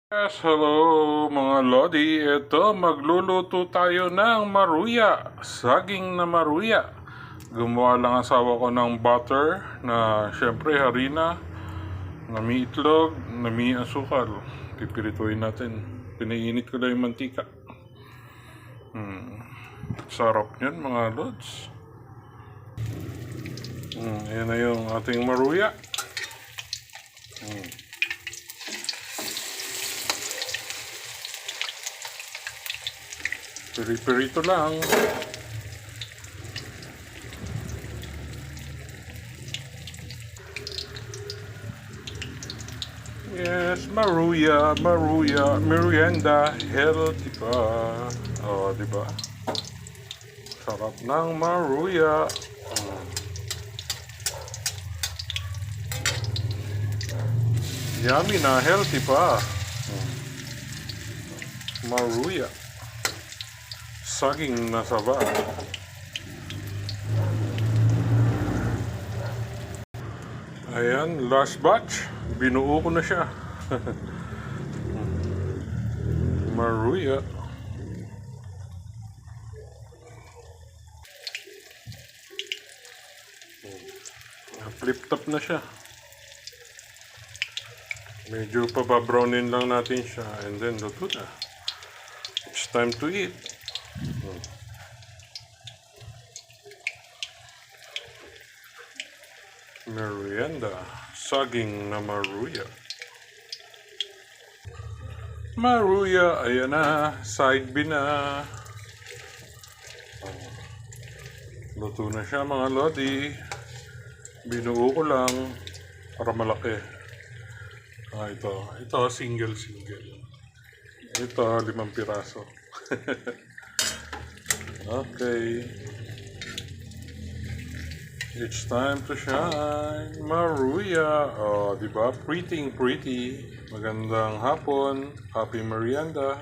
Yes, hello mga Lodi. Ito, magluluto tayo ng maruya. Saging na maruya. Gumawa lang asawa ko ng butter na syempre harina, na may itlog, na may asukal. Pipirituin natin. Pinainit ko lang yung mantika. Sarap yun mga Lods. Ayan na yung ating maruya. Piri-pirito lang. Yes, maruya, merienda, healthy pa. Oh, di ba? Sarap ng maruya. Yummy na, healthy pa. Maruya. Saging na saba. Ayan, last batch. Binuo ko na siya. Maruya. Flip top na siya. Medyo pababrownin lang natin siya and then luto na. It's time to eat. Merienda, saging na maruya. Maruya, ayan na, side B na. Luto na siya mga Lodi. Binuo ko lang para malaki. Ito single. Ito 5 piraso. Okay. It's time to shine. Maruya. Oh, di ba? Pretty. Magandang hapon. Happy merienda.